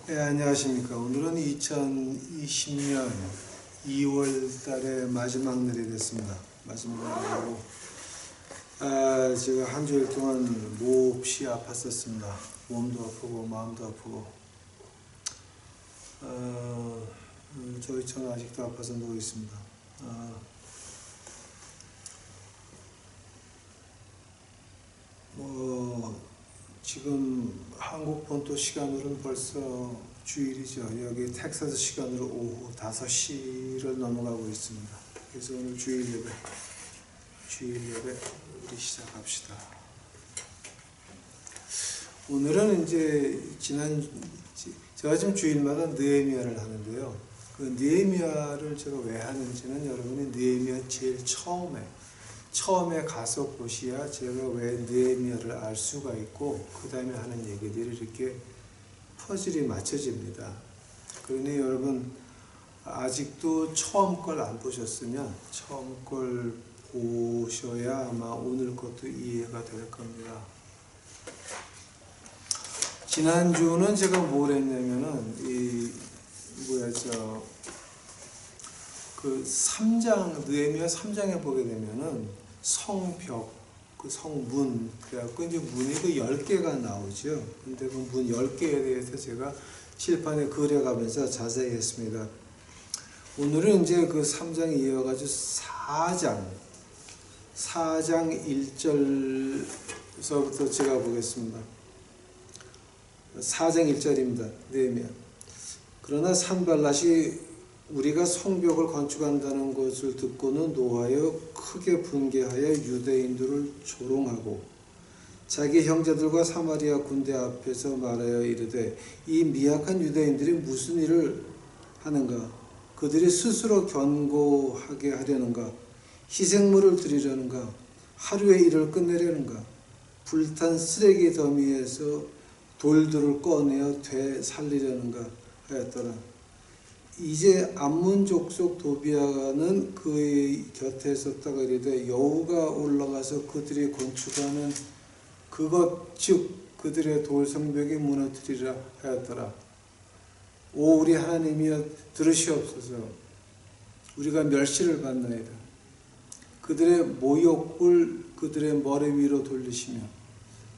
네, 안녕하십니까. 오늘은 2020년 2월 달의 마지막 날이 됐습니다. 마지막 날이고, 제가 한 주일 동안 몹시 아팠었습니다. 몸도 아프고, 마음도 아프고, 저는 아직도 아파서 누워 있습니다. 지금 한국 본토 시간으로는 벌써 주일이죠. 여기 텍사스 시간으로 오후 5시를 넘어가고 있습니다. 그래서 오늘 주일 예배 우리 시작합시다. 오늘은 이제 제가 지금 주일마다 느헤미야를 하는데요. 그 느헤미야를 제가 왜 하는지는 여러분이 느헤미야 제일 처음에 가서 보셔야 제가 왜 느헤미야를 알 수가 있고 그 다음에 하는 얘기들이 이렇게 퍼즐이 맞춰집니다. 그러니 여러분 아직도 처음 걸 안 보셨으면 처음 걸 보셔야 아마 오늘 것도 이해가 될 겁니다. 지난주는 제가 뭘 했냐면은 그 3장, 느헤미야 3장에 보게 되면은 성벽, 그 성문, 그래갖고 이제 문이 그 10개가 나오죠. 근데 그 문 10개에 대해서 제가 칠판에 그려가면서 자세히 했습니다. 오늘은 이제 그 3장 이어가지고 4장 1절서부터 제가 보겠습니다. 4장 1절입니다. 느헤미야. 그러나 산발랏이 우리가 성벽을 건축한다는 것을 듣고는 노하여 크게 분개하여 유대인들을 조롱하고 자기 형제들과 사마리아 군대 앞에서 말하여 이르되 이 미약한 유대인들이 무슨 일을 하는가? 그들이 스스로 견고하게 하려는가? 희생물을 드리려는가? 하루의 일을 끝내려는가? 불탄 쓰레기 더미에서 돌들을 꺼내어 되살리려는가 하였더라. 이제 암몬 족속 도비아는 그의 곁에 있었다가 이르되 여호와가 올라가서 그들이 건축하는 그것 즉 그들의 돌성벽이 무너뜨리라 하였더라. 오 우리 하나님이여 들으시옵소서. 우리가 멸시를 받나이다. 그들의 모욕을 그들의 머리 위로 돌리시며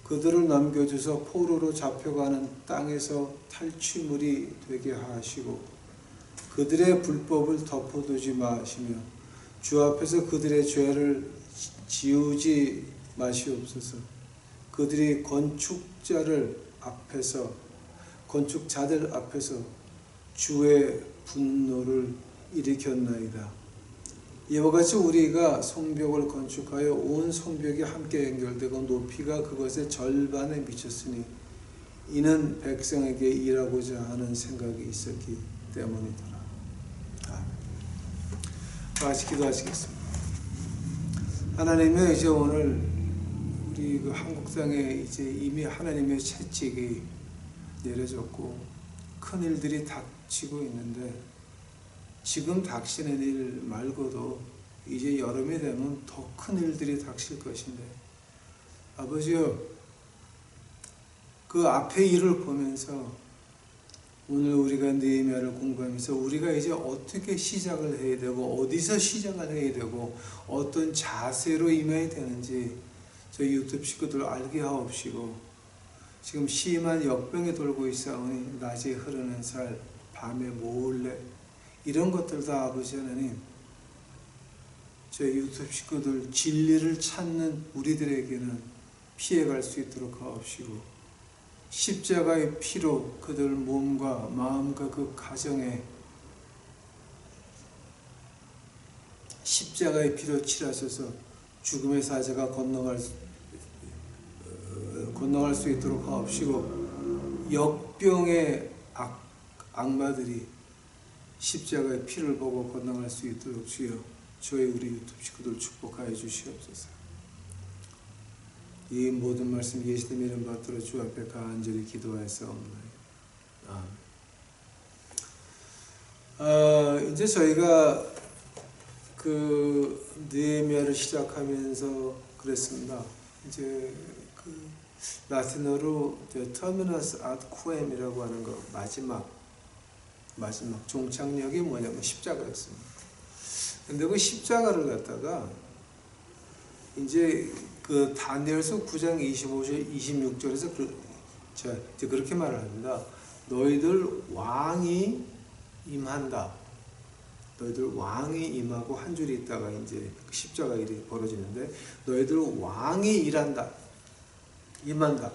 그들을 넘겨주서 포로로 잡혀가는 땅에서 탈취물이 되게 하시고 그들의 불법을 덮어두지 마시며 주 앞에서 그들의 죄를 지우지 마시옵소서. 그들이 건축자들 앞에서 주의 분노를 일으켰나이다. 이와 같이 우리가 성벽을 건축하여 온 성벽이 함께 연결되고 높이가 그것의 절반에 미쳤으니 이는 백성에게 일하고자 하는 생각이 있었기 때문이더라. 같이 기도하시겠습니다. 하나님의 이제 오늘 우리 그 한국 땅에 이제 이미 하나님의 채찍이 내려졌고 큰 일들이 닥치고 있는데 지금 닥치는 일 말고도 이제 여름이 되면 더 큰 일들이 닥칠 것인데 아버지요 그 앞의 일을 보면서 오늘 우리가 느헤미야를 공부하면서 우리가 이제 어떻게 시작을 해야 되고 어디서 시작을 해야 되고 어떤 자세로 임해야 되는지 저희 유튜브 식구들 알게 하옵시고 지금 심한 역병이 돌고 있사오니 낮에 흐르는 살 밤에 몰래 이런 것들 다 아버지 하나님 저희 유튜브 식구들 진리를 찾는 우리들에게는 피해갈 수 있도록 하옵시고 십자가의 피로 그들 몸과 마음과 그 가정에 십자가의 피로 칠하셔서 죽음의 사자가 건너갈 수 있도록 하옵시고 역병의 악마들이 십자가의 피를 보고 건너갈 수 있도록 주여 저희 우리 유튜브 식구들 축복하여 주시옵소서. 이 모든 말씀 예수님 이름 받들어 주 앞에 간절히 기도하였사옵나이다. 이제 저희가 그 느헤미야를 시작하면서 그랬습니다. 이제 그 라틴어로 터미너스 아드 쿠엠이라고 하는 거, 마지막 종착역이 뭐냐면 십자가였습니다. 근데 그 십자가를 갖다가 이제 그 다니엘서 9장 25절 26절에서 이제 그렇게 말을 합니다. 너희들 왕이 임한다. 너희들 왕이 임하고 한 줄이 있다가 이제 십자가 일이 벌어지는데, 너희들 왕이 일한다. 임한다.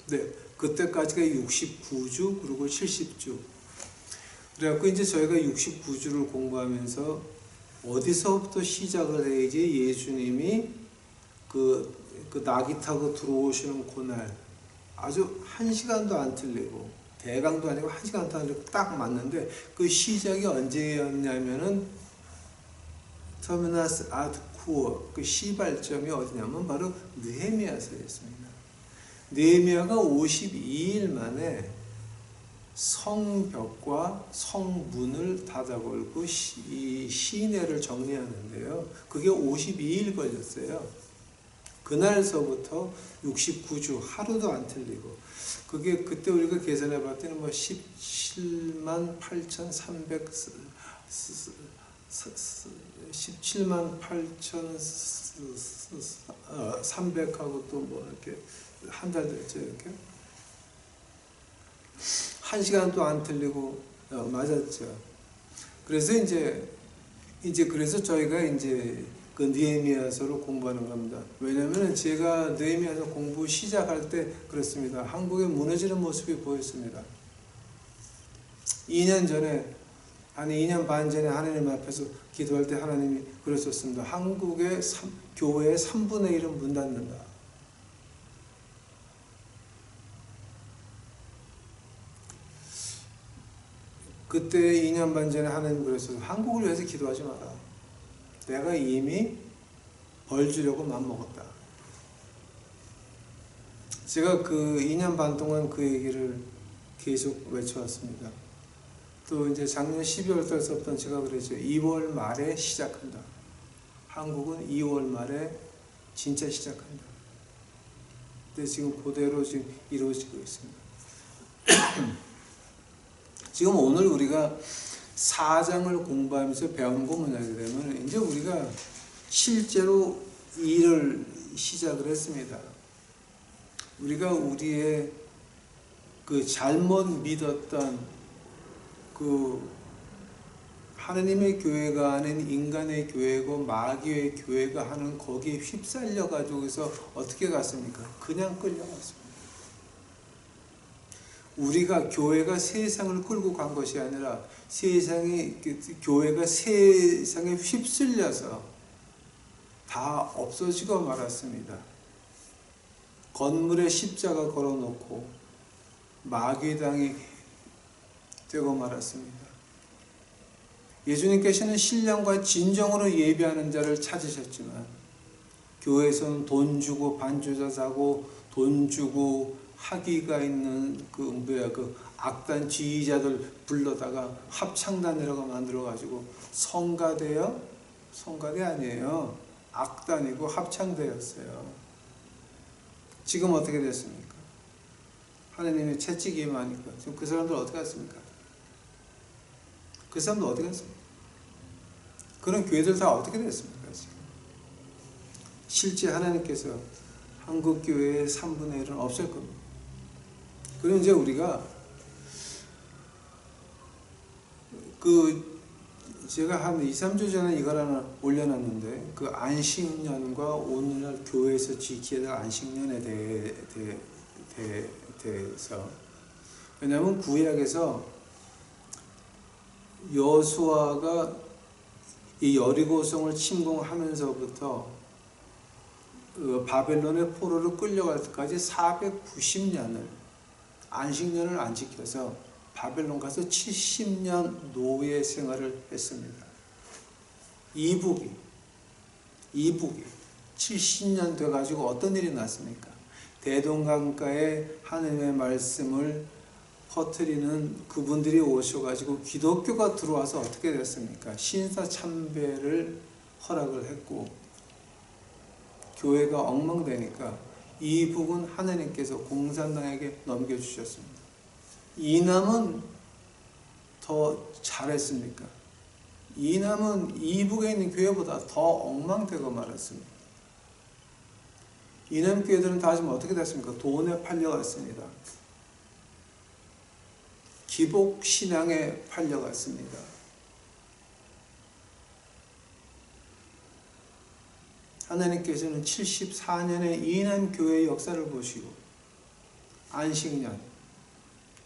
네, 그때까지가 69주 그리고 70주. 그래갖고 이제 저희가 69주를 공부하면서 어디서부터 시작을 해야지 예수님이 그 나귀 타고 들어오시는 그날 아주 1시간도 안 틀리고 대강도 아니고 1시간도 안 틀리고 딱 맞는데, 그 시작이 언제였냐면은 터미나스 아드 쿠어, 그 시발점이 어디냐면 바로 느헤미야서였습니다. 느헤미야가 52일 만에 성벽과 성문을 닫아걸고 이 시내를 정리하는데요. 그게 52일 걸렸어요. 그날서부터 69주, 하루도 안 틀리고, 그게 그때 우리가 계산해 봤더니 뭐 17만 8,300, 17만 8,300하고 또 뭐 이렇게 한 달 됐죠, 이렇게. 1시간도 안 틀리고 맞았죠. 그래서 이제 그래서 저희가 이제 그 느헤미야서를 공부하는 겁니다. 왜냐하면 제가 느헤미야서 공부 시작할 때 그렇습니다. 한국의 무너지는 모습이 보였습니다. 2년 전에, 아니 2년 반 전에 하나님 앞에서 기도할 때 하나님이 그러셨습니다. 한국의 교회의 3분의 1은 문 닫는다. 그때 2년 반 전에 하나님 그랬어요. 한국을 위해서 기도하지 마라. 내가 이미 벌 주려고 맘먹었다. 제가 그 2년 반 동안 그 얘기를 계속 외쳐왔습니다. 또 이제 작년 12월 달서부터 제가 그랬죠. 2월 말에 시작한다. 한국은 2월 말에 진짜 시작한다. 근데 지금 그대로 지금 이루어지고 있습니다. 지금 오늘 우리가 4장을 공부하면서 배운 거 뭐냐 그러면, 이제 우리가 실제로 일을 시작을 했습니다. 우리가 우리의 그 잘못 믿었던 그 하느님의 교회가 하는 인간의 교회고 마귀의 교회가 하는 거기에 휩쓸려 가지고서 어떻게 갔습니까? 그냥 끌려갔습니다. 우리가 교회가 세상을 끌고 간 것이 아니라 교회가 세상에 휩쓸려서 다 없어지고 말았습니다. 건물에 십자가 걸어놓고 마귀당이 되고 말았습니다. 예수님께서는 신령과 진정으로 예배하는 자를 찾으셨지만, 교회에서는 돈 주고 반주자 사고 돈 주고 학위가 있는 그 악단 지휘자들 불러다가 합창단이라고 만들어가지고 성가대요? 성가대 아니에요. 악단이고 합창대였어요. 지금 어떻게 됐습니까? 하나님의 채찍이 임하니까 지금 그 사람들 어떻게 갔습니까? 그 사람들 어디 갔습니까? 그런 교회들 다 어떻게 됐습니까? 지금 실제 하나님께서 한국 교회의 3분의 1은 없을 겁니다. 그럼 이제 우리가 제가 한 2, 3주 전에 이걸 하나 올려놨는데, 그 안식년과 오늘날 교회에서 지켜야 될 안식년에 대해서. 왜냐하면 구약에서 여호수아가 이 여리고성을 침공하면서부터 바벨론의 포로로 끌려갈 때까지 490년을 안식년을 안 지켜서 바벨론 가서 70년 노예 생활을 했습니다. 이북이 70년 돼가지고 어떤 일이 났습니까? 대동강가에 하나님의 말씀을 퍼뜨리는 그분들이 오셔가지고 기독교가 들어와서 어떻게 됐습니까? 신사 참배를 허락을 했고, 교회가 엉망되니까 이 북은 하나님께서 공산당에게 넘겨주셨습니다. 이남은 더 잘했습니까? 이남은 이북에 있는 교회보다 더 엉망되고 말았습니다. 이남 교회들은 다 지금 어떻게 됐습니까? 돈에 팔려갔습니다. 기복 신앙에 팔려갔습니다. 하나님께서는 74년의 이남 교회의 역사를 보시고 안식년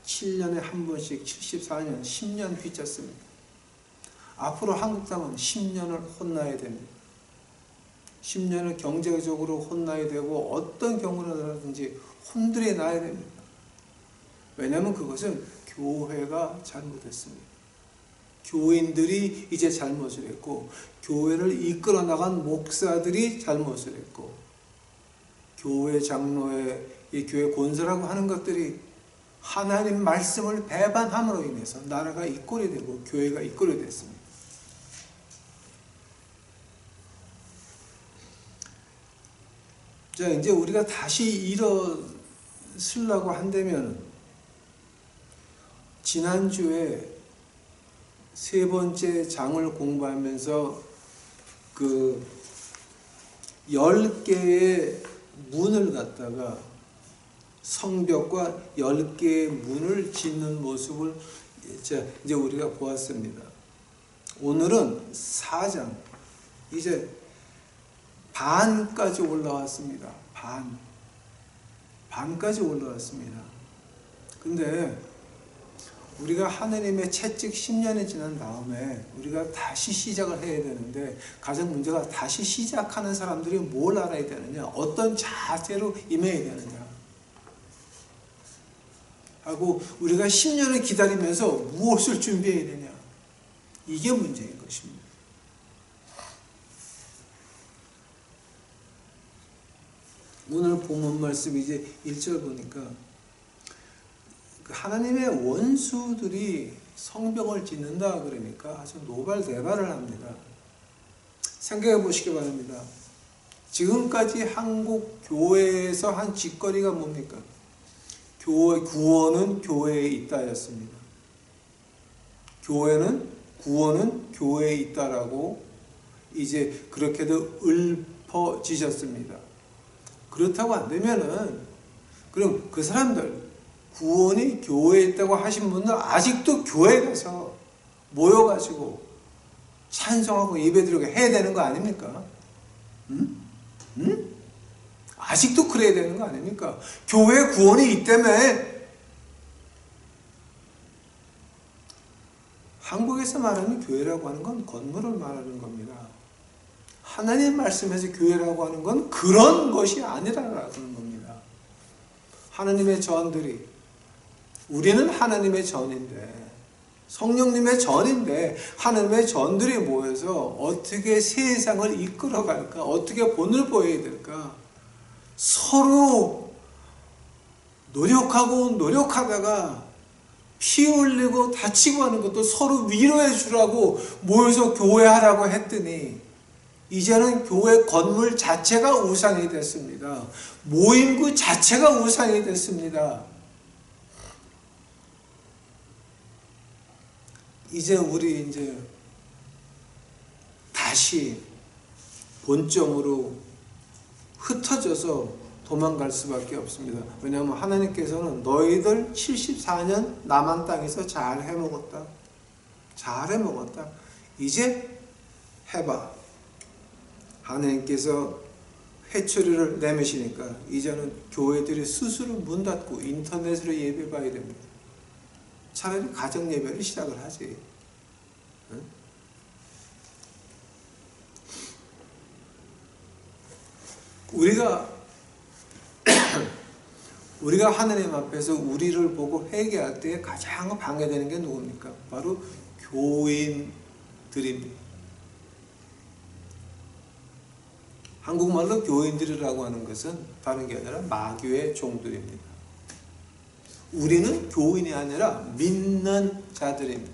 7년에 한 번씩 74년 10년 빚졌습니다. 앞으로 한국 땅은 10년을 혼나야 됩니다. 10년을 경제적으로 혼나야 되고 어떤 경우라든지 혼들이 나야 됩니다. 왜냐하면 그것은 교회가 잘못했습니다. 교인들이 이제 잘못을 했고 교회를 이끌어 나간 목사들이 잘못을 했고 교회 장로의 이 교회 권세라고 하는 것들이 하나님 말씀을 배반함으로 인해서 나라가 이 꼴이 되고 교회가 이 꼴이 됐습니다. 자, 이제 우리가 다시 일어서려고 한다면 지난주에 세 번째 장을 공부하면서 그 10개의 문을 갖다가 성벽과 10개의 문을 짓는 모습을 이제 우리가 보았습니다. 오늘은 4장, 이제 반까지 올라왔습니다. 반까지 올라왔습니다. 근데 우리가 하나님의 채찍 10년이 지난 다음에 우리가 다시 시작을 해야 되는데 가장 문제가 다시 시작하는 사람들이 뭘 알아야 되느냐, 어떤 자세로 임해야 되느냐 하고 우리가 10년을 기다리면서 무엇을 준비해야 되냐, 이게 문제인 것입니다. 오늘 본문 말씀 이제 1절 보니까 하나님의 원수들이 성벽을 짓는다 그러니까 아주 노발대발을 합니다. 생각해 보시기 바랍니다. 지금까지 한국 교회에서 한 짓거리가 뭡니까? 구원은 교회에 있다였습니다. 구원은 교회에 있다라고 이제 그렇게도 읊어지셨습니다. 그렇다고 안 되면은 그럼 그 사람들 구원이 교회에 있다고 하신 분들 아직도 교회에 가서 모여가지고 찬송하고 예배드리고 해야 되는 거 아닙니까? 아직도 그래야 되는 거 아닙니까? 교회 구원이 있다며. 한국에서 말하는 교회라고 하는 건 건물을 말하는 겁니다. 하나님 말씀에서 교회라고 하는 건 그런 것이 아니라는 겁니다. 하나님의 전들이, 우리는 하나님의 전인데, 성령님의 전인데 하나님의 전들이 모여서 어떻게 세상을 이끌어갈까, 어떻게 본을 보여야 될까, 서로 노력하다가 피 흘리고 다치고 하는 것도 서로 위로해 주라고 모여서 교회하라고 했더니 이제는 교회 건물 자체가 우상이 됐습니다. 모임구 자체가 우상이 됐습니다. 이제 우리 다시 본점으로 흩어져서 도망갈 수밖에 없습니다. 왜냐하면 하나님께서는 너희들 74년 남한 땅에서 잘 해먹었다. 이제 해봐. 하나님께서 회초리를 내미시니까 이제는 교회들이 스스로 문 닫고 인터넷으로 예배 봐야 됩니다. 차라리 가정 예배를 시작을 하지. 응? 우리가 하나님 앞에서 우리를 보고 회개할 때 가장 방해되는 게 누굽니까? 바로 교인들입니다. 한국말로 교인들이라고 하는 것은 다른 게 아니라 마귀의 종들입니다. 우리는 교인이 아니라 믿는 자들입니다.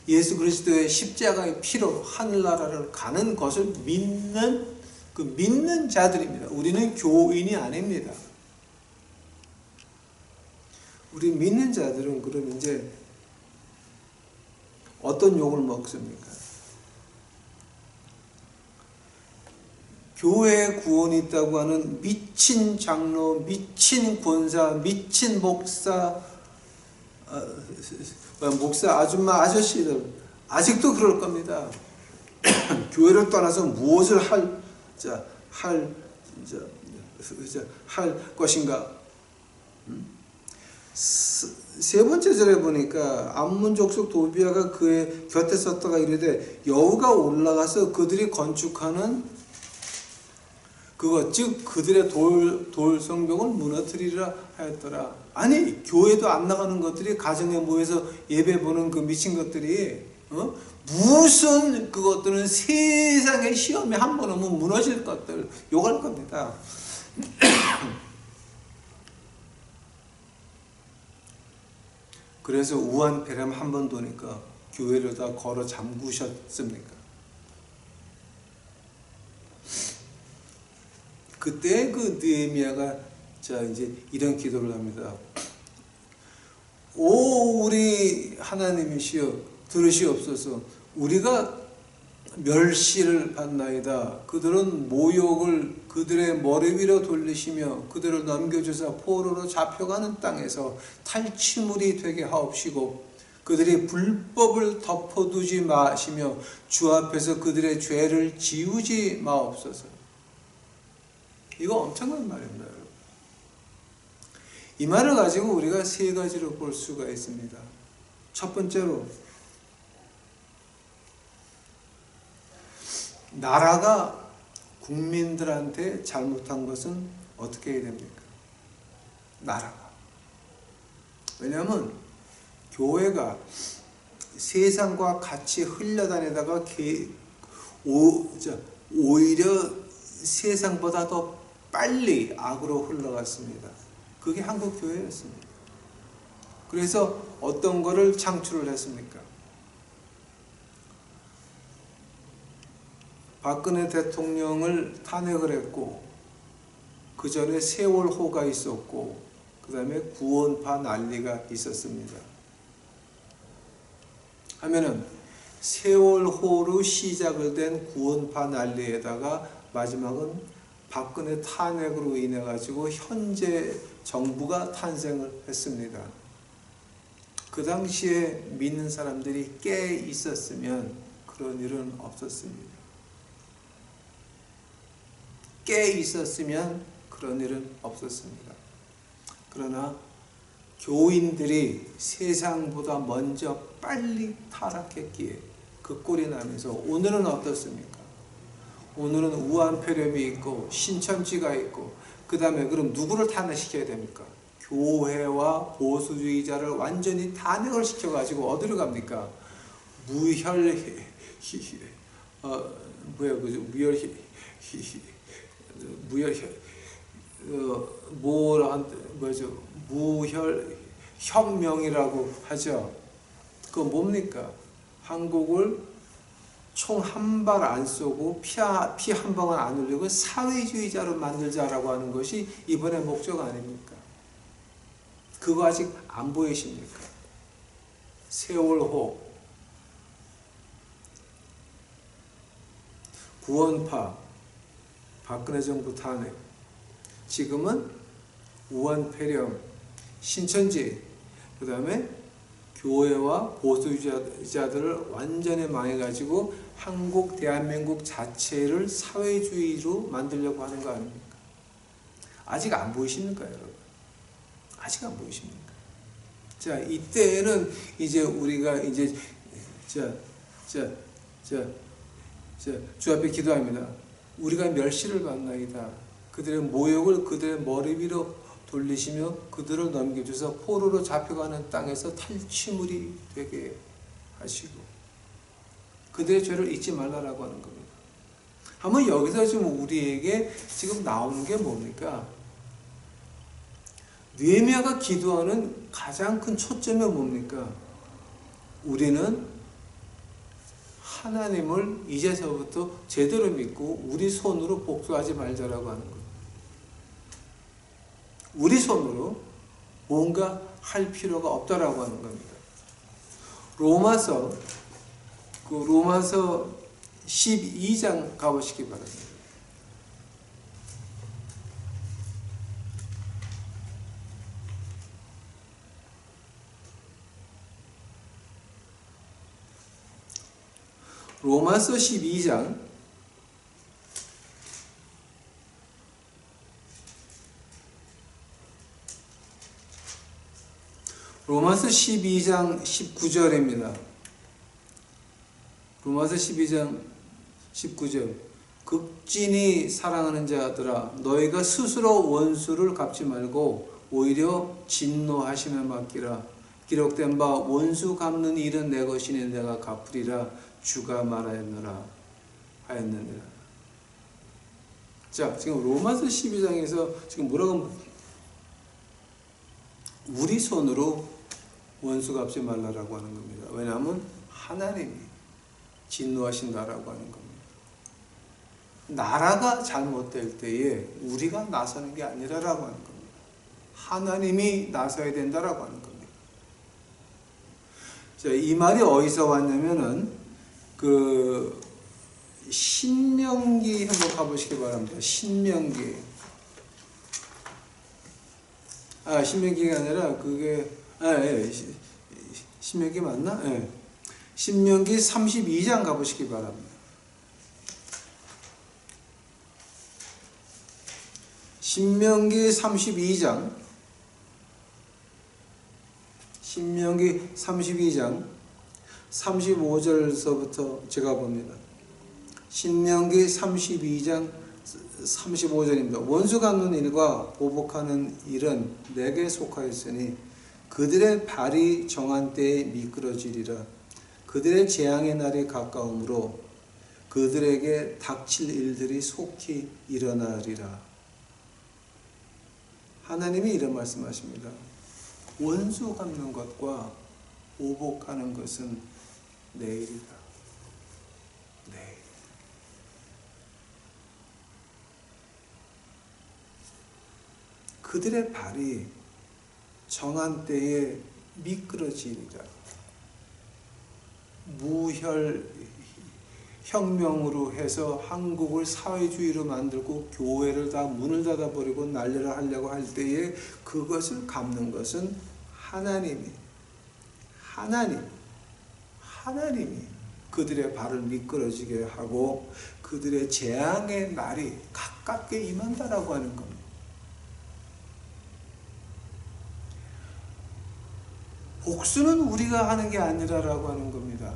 예수 그리스도의 십자가의 피로 하늘나라를 가는 것을 믿는 그 믿는 자들입니다. 우리는 교인이 아닙니다. 우리 믿는 자들은 그럼 이제 어떤 욕을 먹습니까? 교회에 구원이 있다고 하는 미친 장로, 미친 권사, 미친 목사, 목사 아줌마 아저씨들 아직도 그럴 겁니다. 교회를 떠나서 무엇을 할 것인가? 세 번째 절에 보니까 암몬 족속 도비아가 그의 곁에 섰다가 이르되 여호가 올라가서 그들이 건축하는 그것 즉 그들의 돌 성벽을 무너뜨리라 하였더라. 아니 교회도 안 나가는 것들이 가정에 모여서 예배 보는 그 미친 것들이 무슨 그것들은 세상의 시험에 한 번 오면 무너질 것들 욕할 겁니다. 그래서 우한폐렴 한 번 도니까 교회를 다 걸어 잠그셨습니까? 그때 그 느헤미야가 이제 이런 기도를 합니다. 오 우리 하나님이시여 들으시옵소서. 우리가 멸시를 받나이다. 그들은 모욕을 그들의 머리 위로 돌리시며 그들을 넘겨주사 포로로 잡혀가는 땅에서 탈취물이 되게 하옵시고 그들이 불법을 덮어두지 마시며 주 앞에서 그들의 죄를 지우지 마옵소서. 이거 엄청난 말입니다. 여러분. 이 말을 가지고 우리가 세 가지로 볼 수가 있습니다. 첫 번째로 나라가 국민들한테 잘못한 것은 어떻게 해야 됩니까? 나라가. 왜냐하면 교회가 세상과 같이 흘러다니다가 오히려 세상보다 더 빨리 악으로 흘러갔습니다. 그게 한국 교회였습니다. 그래서 어떤 거를 창출을 했습니까? 박근혜 대통령을 탄핵을 했고 그 전에 세월호가 있었고 그 다음에 구원파 난리가 있었습니다. 하면은 세월호로 시작을 된 구원파 난리에다가 마지막은 박근혜 탄핵으로 인해 가지고 현재 정부가 탄생을 했습니다. 그 당시에 믿는 사람들이 깨 있었으면 그런 일은 없었습니다. 깨 있었으면 그런 일은 없었습니다. 그러나 교인들이 세상보다 먼저 빨리 타락했기에 그 꼴이 나면서 오늘은 어떻습니까? 오늘은 우한폐렴이 있고 신천지가 있고 그 다음에 그럼 누구를 탄핵시켜야 됩니까? 교회와 보수주의자를 완전히 탄핵을 시켜가지고 어디로 갑니까? 무혈혁명이라고 하죠. 그거 뭡니까? 한국을 총 한 발 안 쏘고 피 한 방울 안 흘리고 사회주의자로 만들자라고 하는 것이 이번의 목적 아닙니까? 그거 아직 안 보이십니까? 세월호, 구원파, 박근혜 정부 탄핵, 지금은 우한폐렴, 신천지, 그 다음에 교회와 보수주의자들을 완전히 망해가지고 한국, 대한민국 자체를 사회주의로 만들려고 하는 거 아닙니까? 아직 안 보이십니까, 여러분? 아직 안 보이십니까? 자, 이때는 이제 우리가 이제 주 앞에 기도합니다. 우리가 멸시를 받나이다. 그들의 모욕을 그들의 머리 위로 돌리시며 그들을 넘겨주서 포로로 잡혀가는 땅에서 탈취물이 되게 하시고 그들의 죄를 잊지 말라라고 하는 겁니다. 한번 여기서 지금 우리에게 지금 나오는 게 뭡니까? 느헤미야가 기도하는 가장 큰 초점이 뭡니까? 우리는 하나님을 이제서부터 제대로 믿고 우리 손으로 복수하지 말자라고 하는 거예요. 우리 손으로 뭔가 할 필요가 없다라고 하는 겁니다. 로마서 12장 가보시기 바랍니다. 로마서 12장 19절입니다. 로마서 12장 19절. 극진히 사랑하는 자들아 너희가 스스로 원수를 갚지 말고 오히려 진노하심에 맡기라. 기록된 바 원수 갚는 일은 내 것이니 내가 갚으리라 주가 말하였느니라. 자, 지금 로마서 12장에서 지금 뭐라고 합니까? 우리 손으로 원수 갚지 말라라고 하는 겁니다. 왜냐하면 하나님이 진노하신다라고 하는 겁니다. 나라가 잘못될 때에 우리가 나서는 게 아니라라고 하는 겁니다. 하나님이 나서야 된다라고 하는 겁니다. 자, 이 말이 어디서 왔냐면은 신명기 한번 가보시기 바랍니다. 신명기가 아니라 신명기 맞나? 예. 신명기 32장 가보시기 바랍니다. 신명기 32장 35절서부터 제가 봅니다. 신명기 32장 35절입니다. 원수 갚는 일과 보복하는 일은 내게 속하였으니 그들의 발이 정한 때에 미끄러지리라. 그들의 재앙의 날이 가까우므로 그들에게 닥칠 일들이 속히 일어나리라. 하나님이 이런 말씀하십니다. 원수 갚는 것과 보복하는 것은 내일이다. 내일. 그들의 발이 정한 때에 미끄러지리라. 무혈혁명으로 해서 한국을 사회주의로 만들고 교회를 다 문을 닫아버리고 난리를 하려고 할 때에 그것을 갚는 것은 하나님이 그들의 발을 미끄러지게 하고 그들의 재앙의 날이 가깝게 임한다라고 하는 겁니다. 복수는 우리가 하는 게 아니라라고 하는 겁니다.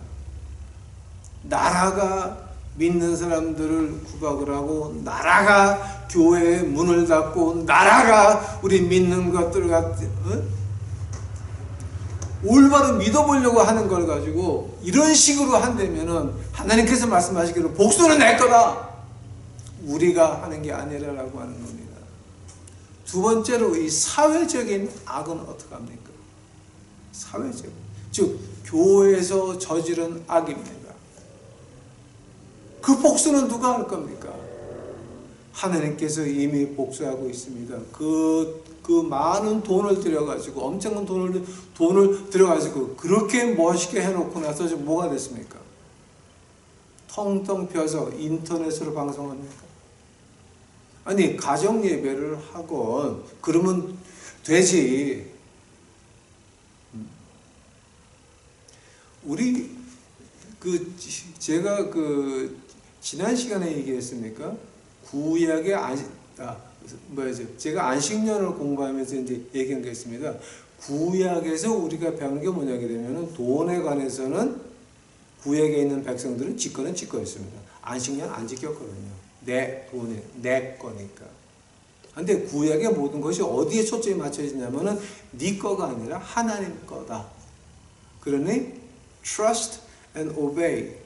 나라가 믿는 사람들을 구박을 하고 나라가 교회의 문을 닫고 나라가 우리 믿는 것들을 올바로 믿어보려고 하는 걸 가지고 이런 식으로 한다면은 하나님께서 말씀하시기로 복수는 내 거다. 우리가 하는 게 아니라라고 하는 겁니다. 두 번째로 이 사회적인 악은 어떻게 합니까? 사회적, 즉 교회에서 저지른 악입니다. 그 복수는 누가 할 겁니까? 하나님께서 이미 복수하고 있습니다. 그 많은 돈을 들여가지고 엄청난 돈을 들여가지고 그렇게 멋있게 해놓고 나서 지금 뭐가 됐습니까? 텅텅 펴서 인터넷으로 방송합니까? 아니 가정 예배를 하건 그러면 되지. 우리 제가 지난 시간에 얘기했습니까? 구약의 제가 안식년을 공부하면서 이제 얘기한 게 있습니다. 구약에서 우리가 배우는 게 뭐냐게 되면은 돈에 관해서는 구약에 있는 백성들은 지권은 지권했습니다. 안식년 안 지켰거든요. 내 돈이 내 거니까. 근데 구약의 모든 것이 어디에 초점이 맞춰지냐면은 네 거가 아니라 하나님 거다. 그러니 trust and obey.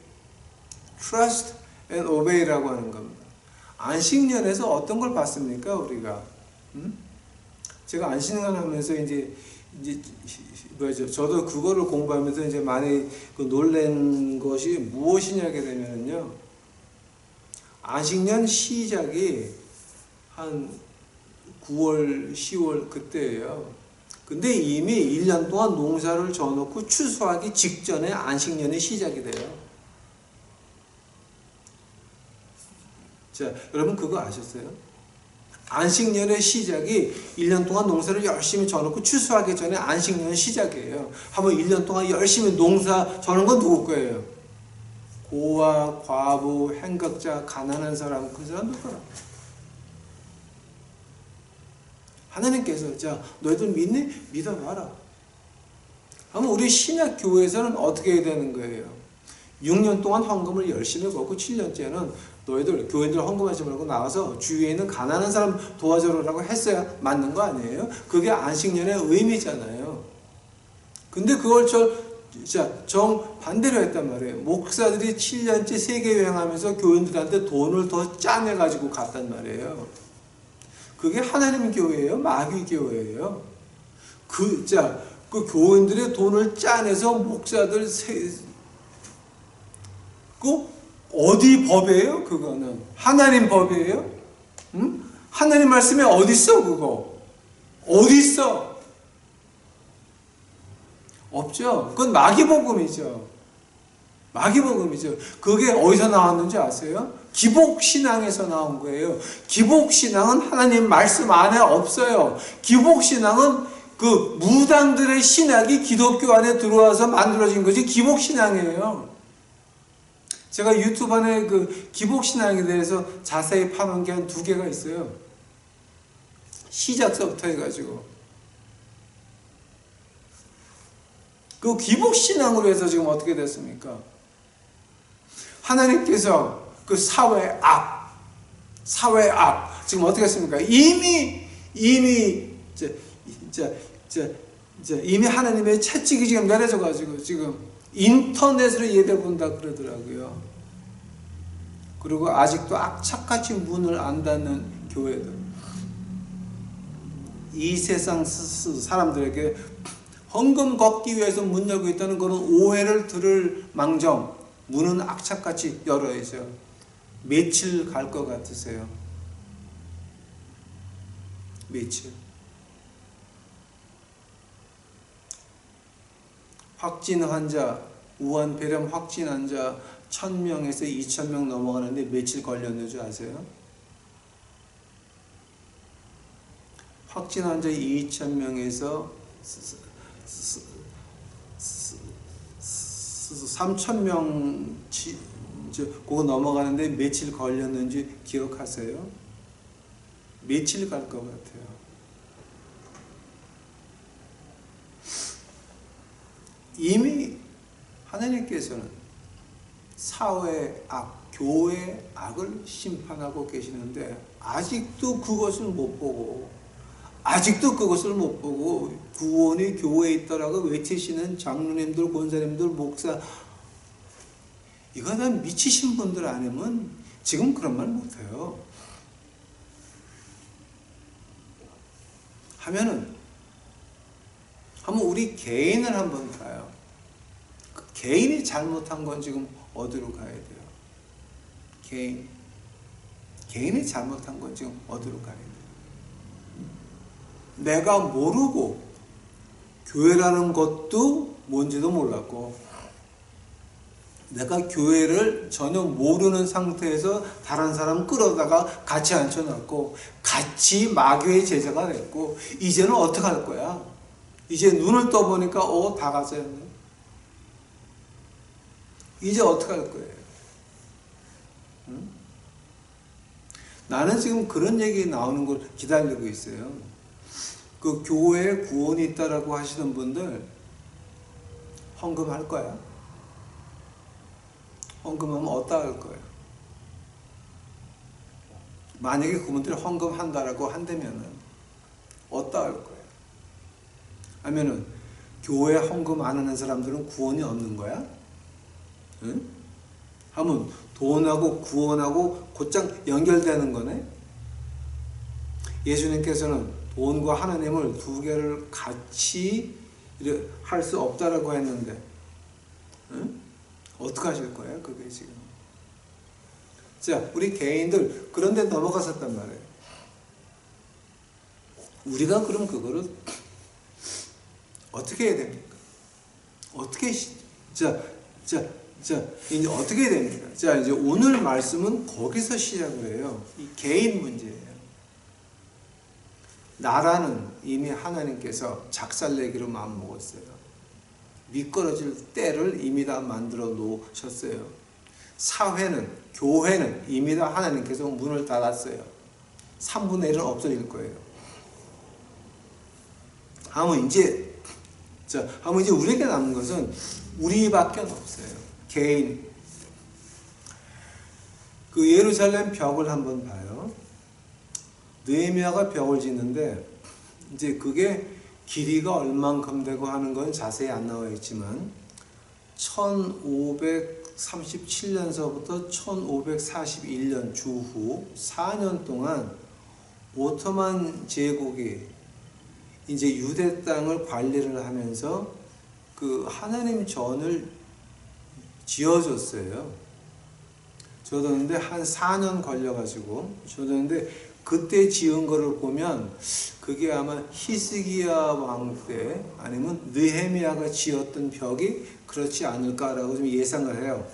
trust and obey라고 하는 겁니다. 안식년에서 어떤 걸 봤습니까, 우리가? 제가 안식년 하면서 이제 이제 뭐죠? 저도 그거를 공부하면서 이제 많이 그 놀란 것이 무엇이냐게 되면요, 안식년 시작이 한 9월, 10월 그때예요. 근데 이미 1년 동안 농사를 져놓고 추수하기 직전에 안식년이 시작이 돼요. 자, 여러분 그거 아셨어요? 안식년의 시작이 1년 동안 농사를 열심히 져놓고 추수하기 전에 안식년 시작이에요. 한번 1년 동안 열심히 농사 져놓은 건 누구 거예요? 고아, 과부, 행각자, 가난한 사람, 그 사람들 거라. 하나님께서 자, 너희들 믿니? 믿어봐라. 그러면 우리 신약교회에서는 어떻게 해야 되는 거예요? 6년 동안 헌금을 열심히 걷고 7년째는 너희들 교인들 헌금하지 말고 나와서 주위에 있는 가난한 사람 도와줘라고 했어야 맞는 거 아니에요? 그게 안식년의 의미잖아요. 근데 그걸 정반대로 했단 말이에요. 목사들이 7년째 세계여행하면서 교인들한테 돈을 더 짜내가지고 갔단 말이에요. 그게 하나님 교회예요? 마귀 교회예요? 그 교인들의 돈을 짜내서 목사들 어디 법이에요? 그거는 하나님 법이에요? 응? 하나님 말씀에 어디 있어 그거? 어디 있어? 없죠. 그건 마귀복음이죠. 마귀복음이죠. 그게 어디서 나왔는지 아세요? 기복신앙에서 나온 거예요. 기복신앙은 하나님 말씀 안에 없어요. 기복신앙은 그 무당들의 신학이 기독교 안에 들어와서 만들어진 것이 기복신앙이에요. 제가 유튜브 안에 그 기복신앙에 대해서 자세히 파는 게 한 2개가 있어요. 시작서부터 해가지고. 그 기복신앙으로 해서 지금 어떻게 됐습니까? 하나님께서 그 사회 악, 지금 어떻게 했습니까? 이미 하나님의 채찍이 지금 내려져가지고 지금 인터넷으로 예배 본다 그러더라고요. 그리고 아직도 악착같이 문을 안 닫는 교회들. 이 세상 사람들에게 헌금 걷기 위해서 문 열고 있다는 것은 오해를 들을 망정 문은 악착같이 열어야죠. 며칠 갈 것 같으세요? 며칠? 확진 환자, 우한 폐렴 확진 환자 1000명에서 2000명 넘어가는데 며칠 걸렸는지 아세요? 확진 환자 2000명에서 3000명 그거 넘어가는데 며칠 걸렸는지 기억하세요? 며칠 갈 것 같아요? 이미 하나님께서는 사회 악, 교회 악을 심판하고 계시는데 아직도 그것을 못 보고 구원이 교회에 있다라고 외치시는 장로님들, 권사님들, 목사, 이거 다 미치신 분들 아니면 지금 그런 말 못해요. 한번 우리 개인을 한번 봐요. 그 개인이 잘못한 건 지금 어디로 가야 돼요? 개인이 잘못한 건 지금 어디로 가야 돼요? 내가 모르고 교회라는 것도 뭔지도 몰랐고 내가 교회를 전혀 모르는 상태에서 다른 사람 끌어다가 같이 앉혀놨고 같이 마귀의 제자가 됐고 이제는 어떻게 할 거야? 이제 눈을 떠보니까 다 가짜였네. 이제 어떻게 할 거예요? 응? 나는 지금 그런 얘기 나오는 걸 기다리고 있어요. 그 교회에 구원이 있다라고 하시는 분들 헌금할 거야? 헌금하면 어디다 할 거예요? 만약에 그분들이 헌금한다라고 한다면은 어디다 할 거예요? 아니면은 교회 헌금 안 하는 사람들은 구원이 없는 거야? 응? 하면 돈하고 구원하고 곧장 연결되는 거네? 예수님께서는 돈과 하나님을 두 개를 같이 할 수 없다라고 했는데, 응? 어떻게 하실 거예요? 그게 지금. 자, 우리 개인들 그런데 넘어갔었단 말이에요. 우리가 그럼 그거를 어떻게 해야 됩니까? 어떻게 이제 어떻게 해야 됩니까? 자, 이제 오늘 말씀은 거기서 시작을 해요. 이 개인 문제예요. 나라는 이미 하나님께서 작살내기로 마음먹었어요. 미끄러질 때를 이미 다 만들어 놓으셨어요. 사회는, 교회는 이미 다 하나님께서 문을 닫았어요. 3분의 1은 없어질 거예요. 하면 이제 우리에게 남은 것은 우리밖에 없어요. 개인. 그 예루살렘 벽을 한번 봐요. 느헤미야가 벽을 짓는데 이제 그게 길이가 얼만큼 되고 하는 건 자세히 안 나와 있지만 1537년서부터 1541년 주후 4년 동안 오토만 제국이 이제 유대 땅을 관리를 하면서 그 하나님 전을 지어줬어요. 지어줬는데 한 4년 걸려가지고 지어줬는데 그때 지은 거를 보면 그게 아마 히스기야 왕 때 아니면 느헤미야가 지었던 벽이 그렇지 않을까라고 좀 예상을 해요.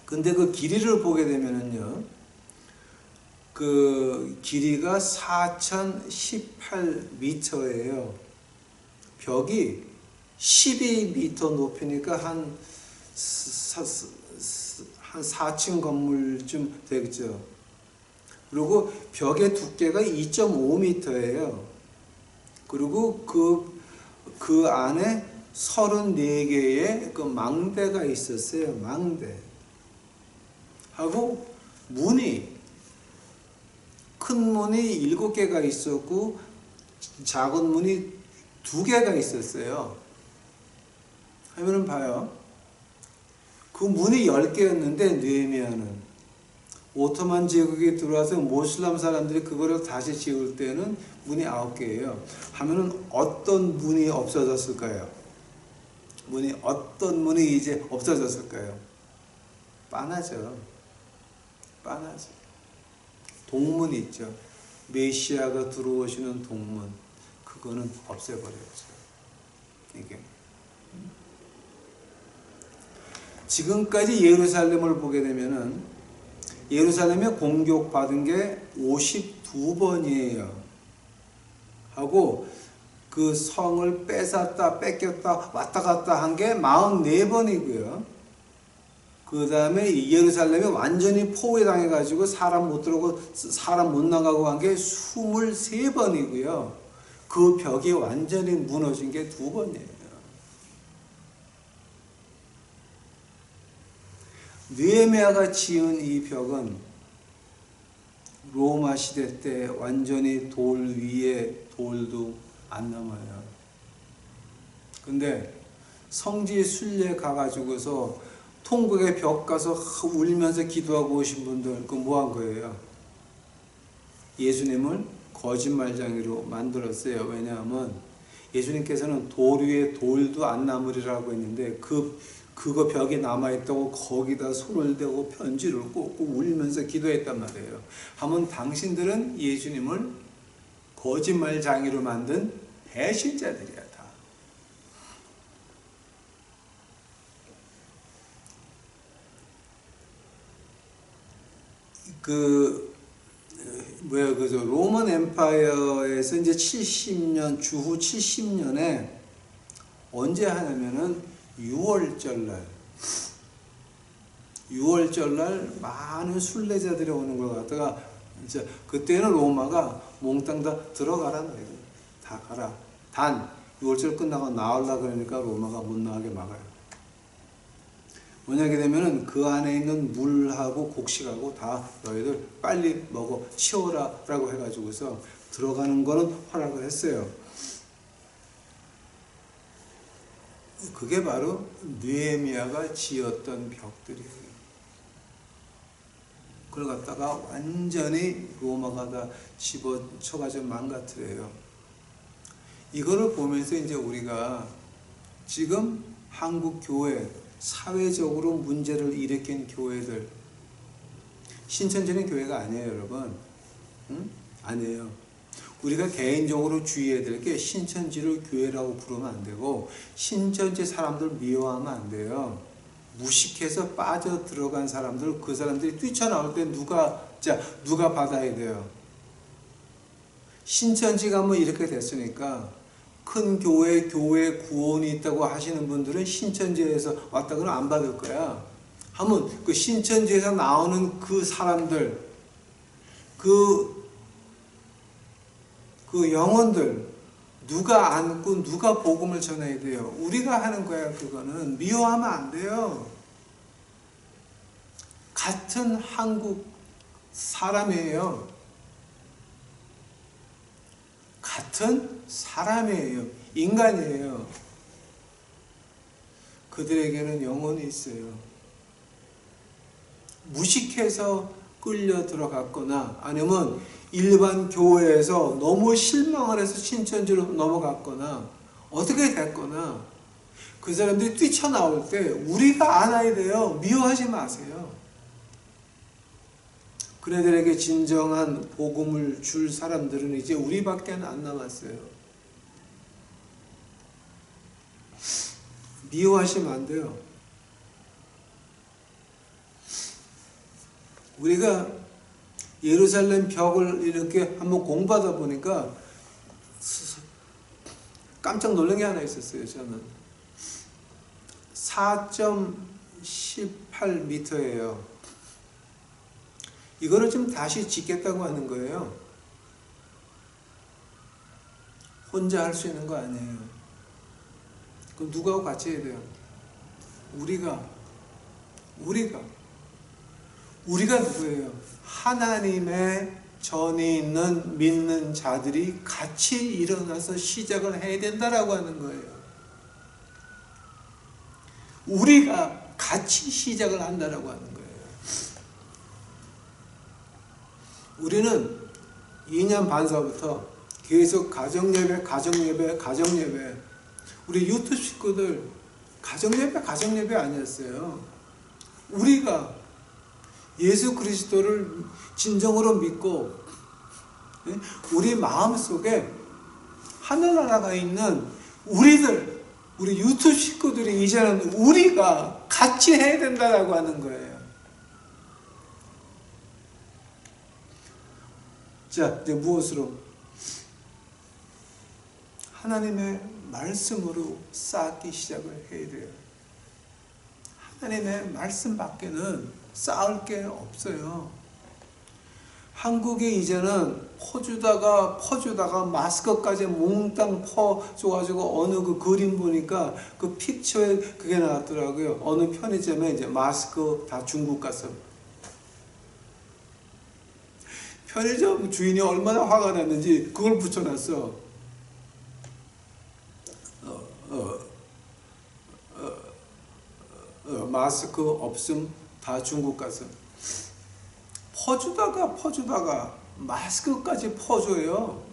근데 그 길이를 보게 되면은요, 그 길이가 4018m예요. 벽이 12m 높이니까 한 4층 건물쯤 되겠죠. 그리고 벽의 두께가 2.5m예요. 그리고 그 안에 34개의 그 망대가 있었어요. 망대. 하고 큰 문이 7개가 있었고 작은 문이 2개가 있었어요. 하면은 봐요. 그 문이 10개였는데 느헤미야는 오토만 제국이 들어와서 모슬람 사람들이 그거를 다시 지을 때는 문이 9개예요. 하면은 어떤 문이 없어졌을까요? 어떤 문이 이제 없어졌을까요? 빤하죠. 동문 있죠. 메시아가 들어오시는 동문. 그거는 없애버렸죠. 이게. 지금까지 예루살렘을 보게 되면은 예루살렘에 공격받은 게 52번이에요. 하고 그 성을 뺏었다 뺏겼다 왔다 갔다 한 게 44번이고요. 그 다음에 예루살렘이 완전히 포위당해 가지고 사람 못 들어오고 사람 못 나가고 한 게 23번이고요. 그 벽이 완전히 무너진 게 2번이에요. 느헤미야가 지은 이 벽은 로마 시대 때 완전히 돌 위에 돌도 안 남아요. 근데 성지 순례 가가지고서 통곡의 벽 가서 울면서 기도하고 오신 분들 그 뭐 한 거예요? 예수님을 거짓말쟁이로 만들었어요. 왜냐하면 예수님께서는 돌 위에 돌도 안 남으리라고 했는데 그거 벽이 남아있다고 거기다 손을 대고 편지를 꽂고 울면서 기도했단 말이에요. 하면 당신들은 예수님을 거짓말쟁이로 만든 배신자들이야 다. 그죠? 로만 엠파이어에서 이제 70년, 주후 70년에 언제 하냐면은 6월절날 많은 순례자들이 오는 걸 갖다가 이제 그때는 로마가 몽땅 다 들어가라는 거예요. 다 가라. 단 6월절 끝나고 나오려고 그러니까 로마가 못 나가게 막아요. 뭐냐게 되면은 그 안에 있는 물하고 곡식하고 다 너희들 빨리 먹어 치워라 라고 해가지고서 들어가는 거는 허락을 했어요. 그게 바로 느헤미야가 지었던 벽들이에요. 그걸 갖다가 완전히 로마가 다 집어쳐가지고 망가뜨려요. 이거를 보면서 이제 우리가 지금 한국 교회, 사회적으로 문제를 일으킨 교회들, 신천지는 교회가 아니에요, 여러분. 응? 아니에요. 우리가 개인적으로 주의해야 될 게 신천지를 교회라고 부르면 안 되고 신천지 사람들 미워하면 안 돼요. 무식해서 빠져 들어간 사람들, 그 사람들이 뛰쳐나올 때 누가 받아야 돼요? 신천지가 뭐 이렇게 됐으니까 큰 교회 구원이 있다고 하시는 분들은 신천지에서 왔다 그러면 안 받을 거야. 하면 그 신천지에서 나오는 그 사람들, 그 영혼들 누가 안고 누가 복음을 전해야 돼요? 우리가 하는 거야. 그거는 미워하면 안 돼요. 같은 한국 사람이에요. 같은 사람이에요. 인간이에요. 그들에게는 영혼이 있어요. 무식해서 끌려 들어갔거나 아니면 일반 교회에서 너무 실망을 해서 신천지로 넘어갔거나 어떻게 됐거나 그 사람들이 뛰쳐나올 때 우리가 안아야 돼요. 미워하지 마세요. 그네들에게 진정한 복음을 줄 사람들은 이제 우리밖에 안 남았어요. 미워하시면 안 돼요. 우리가 예루살렘 벽을 이렇게 한번 공부하다 보니까 깜짝 놀란 게 하나 있었어요. 저는 4.18m예요. 이거를 좀 다시 짓겠다고 하는 거예요. 혼자 할 수 있는 거 아니에요. 그럼 누구하고 같이 해야 돼요? 우리가 누구예요? 하나님의 전에 있는 믿는 자들이 같이 일어나서 시작을 해야 된다라고 하는 거예요. 우리가 같이 시작을 한다라고 하는 거예요. 우리는 2년 반서부터 계속 가정예배. 우리 유튜브 식구들 가정예배 아니었어요. 우리가 예수 그리스도를 진정으로 믿고 우리 마음속에 하늘나라가 있는 우리 유튜브 식구들이 이제는 우리가 같이 해야 된다라고 하는 거예요. 자, 이제 무엇으로? 하나님의 말씀으로 쌓기 시작을 해야 돼요. 하나님의 말씀 밖에는 쌓을 게 없어요. 한국이 이제는 퍼주다가 마스크까지 몽땅 퍼줘가지고 어느 그 그림 보니까 그 픽처에 그게 나왔더라고요. 어느 편의점에 이제 마스크 다 중국 가서. 편의점 주인이 얼마나 화가 났는지 그걸 붙여놨어. 마스크 없음 다 중국 가서. 퍼주다가 마스크까지 퍼줘요.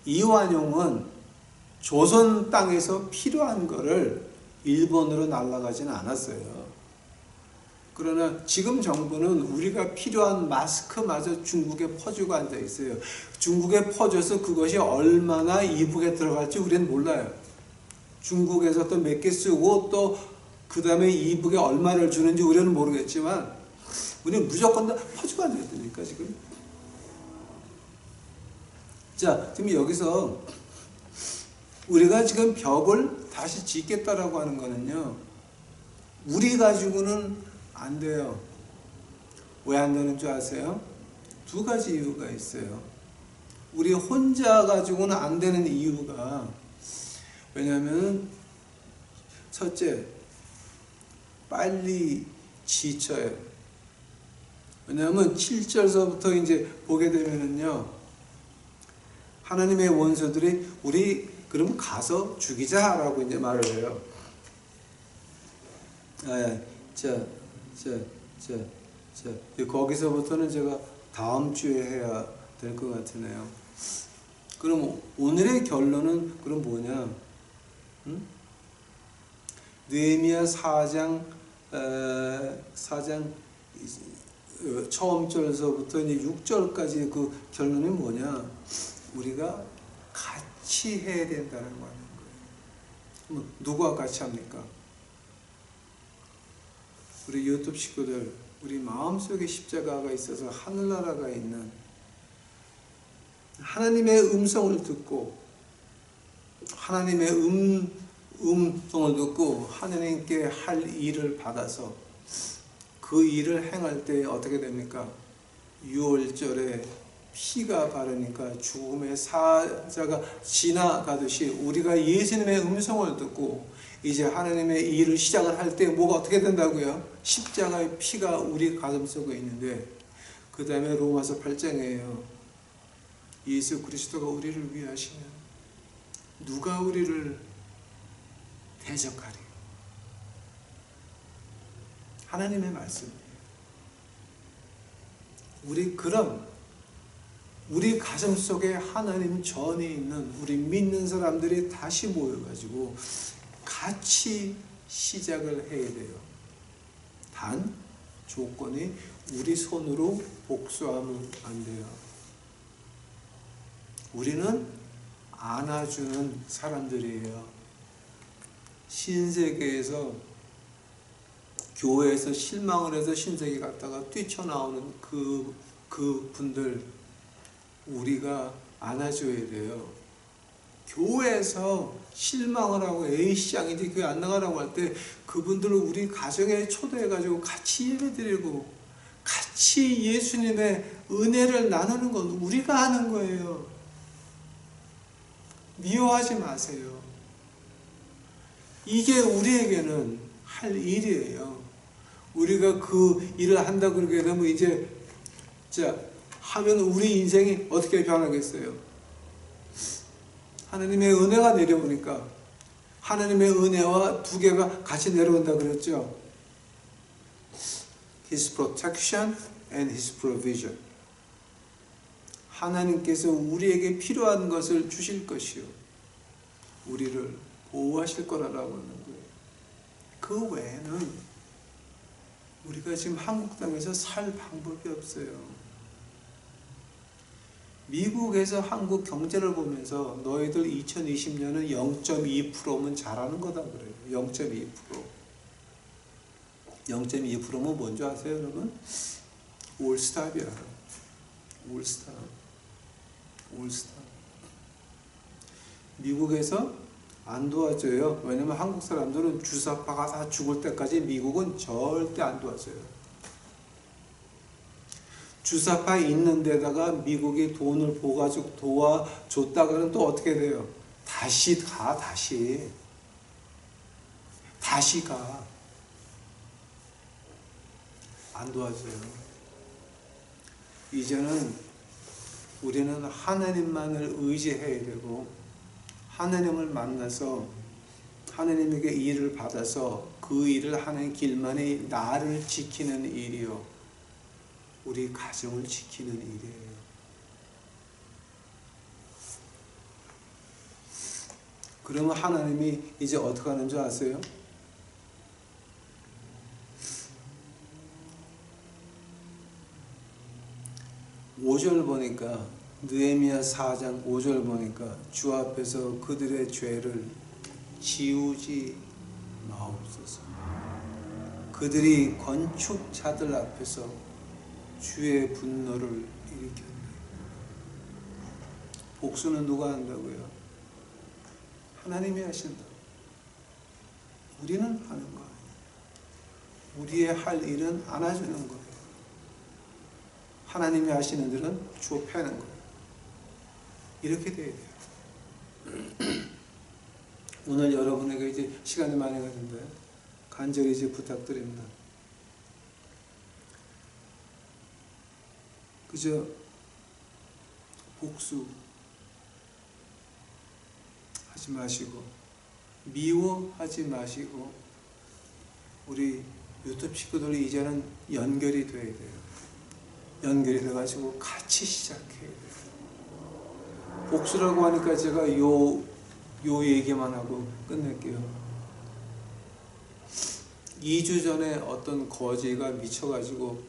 이완용은 조선 땅에서 필요한 거를 일본으로 날아가지는 않았어요. 그러나 지금 정부는 우리가 필요한 마스크마저 중국에 퍼주고 앉아 있어요. 중국에 퍼줘서 그것이 얼마나 이북에 들어갈지 우리는 몰라요. 중국에서 또 몇 개 쓰고 또 그 다음에 이북에 얼마를 주는지 우리는 모르겠지만 우리는 무조건 다 퍼주고 앉아 있다니까 지금. 자, 지금 여기서 우리가 지금 벽을 다시 짓겠다라고 하는 거는요, 우리 가지고는 안 돼요. 왜 안 되는 줄 아세요? 두 가지 이유가 있어요. 우리 혼자 가지고는 안 되는 이유가, 왜냐하면 첫째, 빨리 지쳐요. 왜냐하면 7절서부터 이제 보게 되면은요, 하나님의 원수들이 우리 그럼 가서 죽이자라고 이제 말을 해요. 자, 거기서부터는 제가 다음 주에 해야 될 것 같으네요. 그럼 오늘의 결론은 그럼 뭐냐? 응? 느헤미야 4장 4장 처음 절서부터 이제 6절까지 그 결론이 뭐냐? 우리가 같이 해야 된다는 거예요. 누구와 같이 합니까? 우리 유튜브 식구들, 우리 마음속에 십자가가 있어서 하늘나라가 있는 하나님의 음성을 듣고 하나님의 음성을 듣고 하나님께 할 일을 받아서 그 일을 행할 때 어떻게 됩니까? 6월절에 피가 바르니까 죽음의 사자가 지나가듯이 우리가 예수님의 음성을 듣고 이제 하나님의 일을 시작을 할 때 뭐가 어떻게 된다고요? 십자가의 피가 우리 가슴 속에 있는데 그 다음에 로마서 8장이에요. 예수 그리스도가 우리를 위하시면 누가 우리를 대적하리? 하나님의 말씀이에요. 우리 가슴 속에 하나님 전에 있는 우리 믿는 사람들이 다시 모여가지고 같이 시작을 해야 돼요. 단 조건이 우리 손으로 복수하면 안 돼요. 우리는 안아주는 사람들이에요. 신세계에서 교회에서 실망을 해서 신세계 갔다가 뛰쳐나오는 그 분들 우리가 안아줘야 돼요. 교회에서 실망을 하고 A시장인지 교회 안 나가라고 할 때 그분들을 우리 가정에 초대해가지고 같이 예배드리고 같이 예수님의 은혜를 나누는 건 우리가 하는 거예요. 미워하지 마세요. 이게 우리에게는 할 일이에요. 우리가 그 일을 한다 그러게 되면 이제 하면 우리 인생이 어떻게 변하겠어요? 하나님의 은혜가 내려오니까 하나님의 은혜와 두 개가 같이 내려온다 그랬죠. His protection and His provision. 하나님께서 우리에게 필요한 것을 주실 것이요. 우리를 보호하실 거라고 하는 거예요. 그 외에는 우리가 지금 한국 땅에서 살 방법이 없어요. 미국에서 한국 경제를 보면서 너희들 2020년은 0.2%면 잘하는 거다 그래요. 0.2%. 0.2%면 뭔지 아세요, 여러분? 올스탑이야. 올스탑. 미국에서 안 도와줘요. 왜냐면 한국 사람들은 주사파가 다 죽을 때까지 미국은 절대 안 도와줘요. 주사파 있는 데다가 미국이 돈을 보가지고 도와줬다가는 또 어떻게 돼요? 다시 가. 안 도와줘요. 이제는 우리는 하나님만을 의지해야 되고 하나님을 만나서 하나님에게 일을 받아서 그 일을 하는 길만이 나를 지키는 일이요. 우리 가정을 지키는 일이에요. 그러면 하나님이 이제 어떻게 하는 줄 아세요? (5절) 보니까 느헤미야 4장 5절 보니까 주 앞에서 그들의 죄를 지우지 마옵소서. 그들이 건축자들 앞에서 주의 분노를 일으켰네. 복수는 누가 한다고요? 하나님이 하신다. 우리는 하는 거 아니에요. 우리의 할 일은 안아주는 거예요. 하나님이 하시는 일은 주어 패는 거예요. 이렇게 돼야 돼요. 오늘 여러분에게 이제 시간이 많이 가는데 간절히 이제 부탁드립니다. 그저 복수 하지 마시고 미워하지 마시고 우리 유튜브 식구들이 이제는 연결이 돼야 돼요. 연결이 돼가지고 같이 시작해야 돼요. 복수라고 하니까 제가 요 얘기만 하고 끝낼게요. 2주 전에 어떤 거지가 미쳐가지고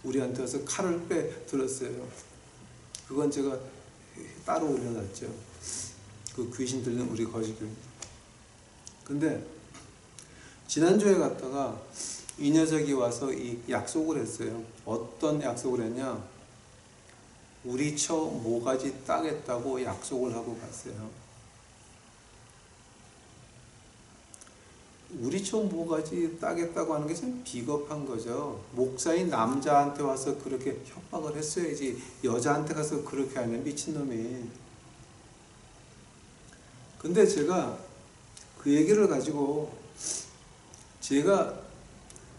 우리한테 와서 칼을 들었어요. 그건 제가 따로 올려놨죠. 그 귀신 들린 우리 거지교회. 근데 지난주에 갔다가 이 녀석이 와서 이 약속을 했어요. 어떤 약속을 했냐? 우리 처 모가지 따겠다고 약속을 하고 갔어요. 우리 처 모가지 따겠다고 하는 게 참 비겁한 거죠. 목사인 남자한테 와서 그렇게 협박을 했어야지 여자한테 가서 그렇게 하면 미친놈이. 근데 제가 그 얘기를 가지고 제가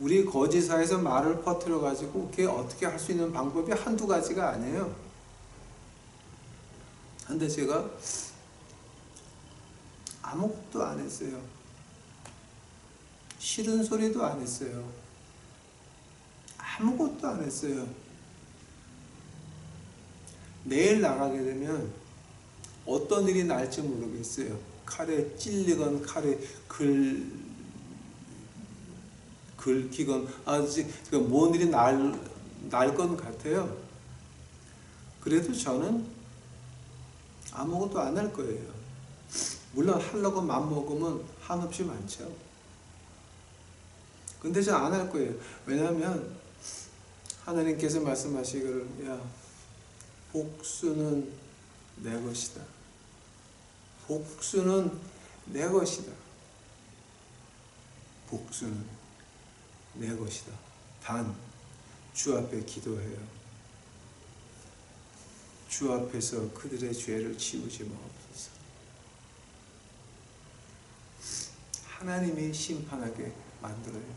우리 거지사에서 말을 퍼뜨려 가지고 그게 어떻게 할 수 있는 방법이 한두 가지가 아니에요. 근데 제가 아무것도 안 했어요. 싫은 소리도 안 했어요. 아무것도 안 했어요. 내일 나가게 되면 어떤 일이 날지 모르겠어요. 칼에 찔리건 칼에 긁히건 아직 뭔 일이 날 건 같아요. 그래도 저는 아무것도 안 할 거예요. 물론 하려고 맘먹으면 한없이 많죠. 근데 저 안 할 거예요. 왜냐하면 하나님께서 말씀하시기를 야 복수는 내 것이다. 복수는 내 것이다. 복수는 내 것이다. 단 주 앞에 기도해요. 주 앞에서 그들의 죄를 지우지 마옵소서. 하나님이 심판하게 만들어야 돼요.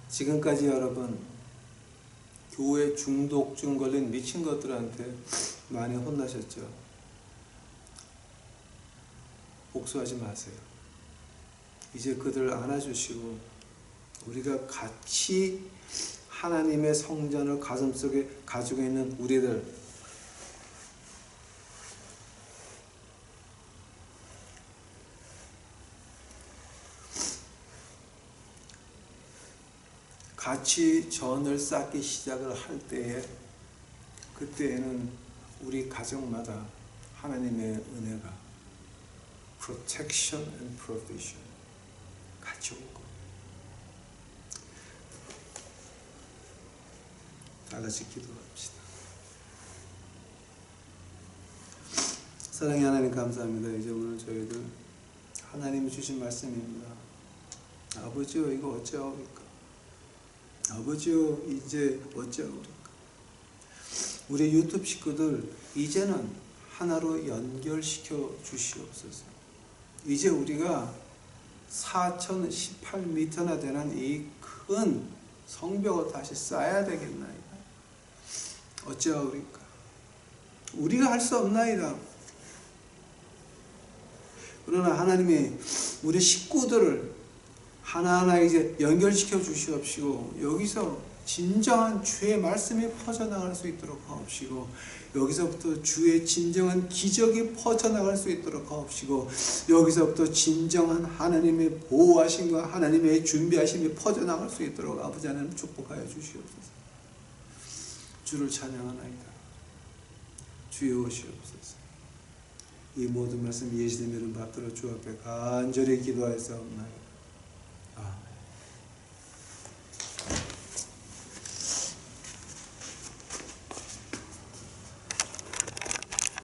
지금까지 여러분 교회 중독증 걸린 미친 것들한테 많이 혼나셨죠? 복수하지 마세요. 이제 그들을 안아주시고 우리가 같이 하나님의 성전을 가슴속에 가지고 있는 우리들 같이 전을 쌓기 시작을 할 때에 그때에는 우리 가정마다 하나님의 은혜가 protection and provision 같이 오고 다 같이 기도합시다. 사랑의 하나님 감사합니다. 이제 오늘 저희들 하나님이 주신 말씀입니다. 아버지요 이거 어찌하옵니까? 아버지요 이제 어찌하옵니까? 우리 유튜브 식구들 이제는 하나로 연결시켜 주시옵소서. 이제 우리가 4018m나 되는 이 큰 성벽을 다시 쌓아야 되겠나이다. 어찌하오리까? 우리가 할 수 없나이다. 그러나 하나님이 우리 식구들을 하나하나 이제 연결시켜 주시옵시고 여기서 진정한 주의 말씀이 퍼져나갈 수 있도록 하옵시고 여기서부터 주의 진정한 기적이 퍼져나갈 수 있도록 하옵시고 여기서부터 진정한 하나님의 보호하심과 하나님의 준비하심이 퍼져나갈 수 있도록 아버지 하나님 축복하여 주시옵소서. 주를 찬양하나이다. 주여 오시옵소서. 이 모든 말씀 예수님 이름 받들어 주 앞에 간절히 기도하였사옵나이다.